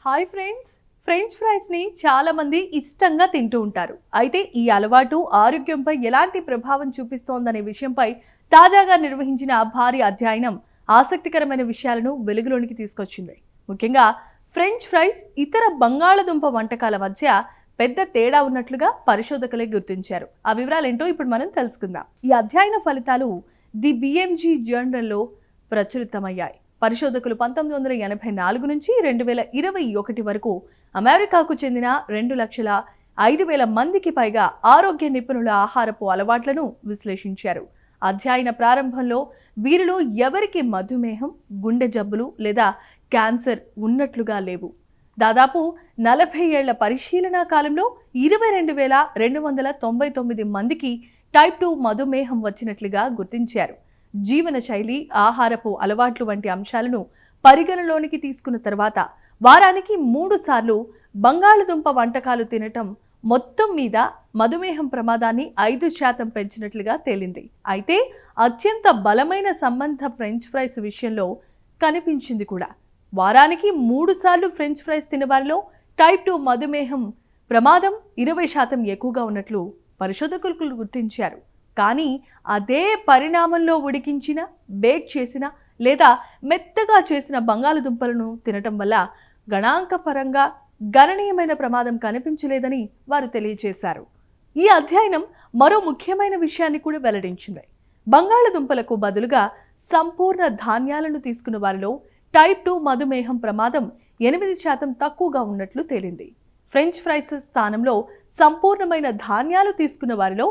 Hi friends, French ఫ్రైస్ని చాలామంది ఇష్టంగా తింటూ ఉంటారు. అయితే ఈ అలవాటు ఆరోగ్యంపై ఎలాంటి ప్రభావం చూపిస్తోందనే విషయంపై తాజాగా నిర్వహించిన భారీ అధ్యయనం ఆసక్తికరమైన విషయాలను వెలుగులోనికి తీసుకొచ్చింది. ముఖ్యంగా ఫ్రెంచ్ ఫ్రైస్ ఇతర బంగాళదుంప వంటకాల మధ్య పెద్ద తేడా ఉన్నట్లుగా పరిశోధకులే గుర్తించారు. ఆ వివరాలేంటో ఇప్పుడు మనం తెలుసుకుందాం. ఈ అధ్యయన ఫలితాలు ది BMG జర్నల్లో ప్రచురితమయ్యాయి. పరిశోధకులు 1984 నుంచి 2021 వరకు అమెరికాకు చెందిన 2,05,000 మందికి పైగా ఆరోగ్య నిపుణుల ఆహారపు అలవాట్లను విశ్లేషించారు. అధ్యయన ప్రారంభంలో వీరిలో ఎవరికి మధుమేహం, గుండె జబ్బులు లేదా క్యాన్సర్ ఉన్నట్లుగా లేవు. దాదాపు 40 ఏళ్ల పరిశీలనా కాలంలో 22,299 మందికి టైప్ 2 మధుమేహం వచ్చినట్లుగా గుర్తించారు. జీవనశైలి, ఆహారపు అలవాట్లు వంటి అంశాలను పరిగణలోనికి తీసుకున్న తర్వాత వారానికి 3 సార్లు బంగాళదుంప వంటకాలు తినటం మొత్తం మీద మధుమేహం ప్రమాదాన్ని 5% పెంచినట్లుగా తేలింది. అయితే అత్యంత బలమైన సంబంధ ఫ్రెంచ్ ఫ్రైస్ విషయంలో కనిపించింది కూడా. వారానికి 3 సార్లు ఫ్రెంచ్ ఫ్రైస్ తినవారిలో టైప్ 2 మధుమేహం ప్రమాదం 20% ఎక్కువగా ఉన్నట్లు పరిశోధకులు గుర్తించారు. కానీ అదే పరిణామంలో ఉడికించిన, బేక్ చేసిన లేదా మెత్తగా చేసిన బంగాళదుంపలను తినటం వల్ల గణాంకపరంగా గణనీయమైన ప్రమాదం కనిపించలేదని వారు తెలియజేశారు. ఈ అధ్యయనం మరో ముఖ్యమైన విషయాన్ని కూడా వెల్లడించింది. బంగాళదుంపలకు బదులుగా సంపూర్ణ ధాన్యాలను తీసుకున్న వారిలో టైప్ 2 మధుమేహం ప్రమాదం 8% తక్కువగా ఉన్నట్లు తేలింది. ఫ్రెంచ్ ఫ్రైస్ స్థానంలో సంపూర్ణమైన ధాన్యాలు తీసుకున్న వారిలో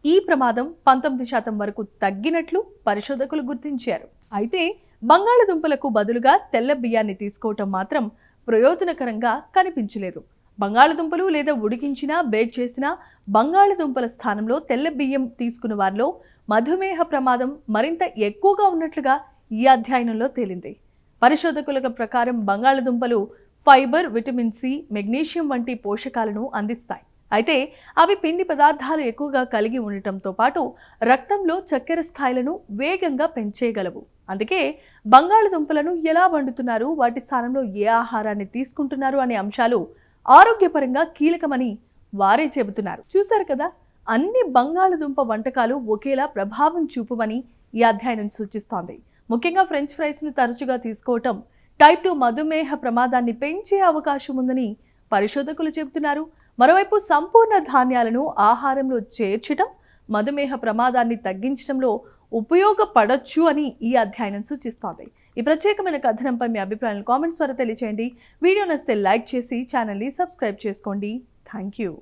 ఈ ప్రమాదం 19% వరకు తగ్గినట్లు పరిశోధకులు గుర్తించారు. అయితే బంగాళదుంపలకు బదులుగా తెల్ల బియ్యాన్ని తీసుకోవటం మాత్రం ప్రయోజనకరంగా కనిపించలేదు. బంగాళదుంపలు లేదా ఉడికించిన, బేక్ చేసిన బంగాళదుంపల స్థానంలో తెల్ల బియ్యం తీసుకున్న వారిలో మధుమేహ ప్రమాదం మరింత ఎక్కువగా ఉన్నట్లుగా ఈ అధ్యయనంలో తేలింది. పరిశోధకుల ప్రకారం బంగాళదుంపలు ఫైబర్, విటమిన్ సి, మెగ్నీషియం వంటి పోషకాలను అందిస్తాయి. అయితే అవి పిండి పదార్థాలు ఎక్కువగా కలిగి ఉండటంతో పాటు రక్తంలో చక్కెర స్థాయిలను వేగంగా పెంచేయగలవు. అందుకే బంగాళదుంపలను ఎలా వండుతున్నారు, వాటి స్థానంలో ఏ ఆహారాన్ని తీసుకుంటున్నారు అనే అంశాలు ఆరోగ్యపరంగా కీలకమని వారే చెబుతున్నారు. చూశారు కదా, అన్ని బంగాళదుంప వంటకాలు ఒకేలా ప్రభావం చూపవని ఈ అధ్యయనం సూచిస్తోంది. ముఖ్యంగా ఫ్రెంచ్ ఫ్రైస్ను తరచుగా తీసుకోవటం టైప్ 2 మధుమేహ ప్రమాదాన్ని పెంచే అవకాశం ఉందని పరిశోధకులు చెబుతున్నారు. మరోవైపు సంపూర్ణ ధాన్యాలను ఆహారంలో చేర్చడం మధుమేహ ప్రమాదాన్ని తగ్గించడంలో ఉపయోగపడొచ్చు అని ఈ అధ్యయనం సూచిస్తోంది. ఈ ప్రత్యేకమైన కథనంపై మీ అభిప్రాయాలను కామెంట్స్ ద్వారా తెలియజేయండి. వీడియో నచ్చితే లైక్ చేసి ఛానల్ని సబ్స్క్రైబ్ చేసుకోండి. Thank you.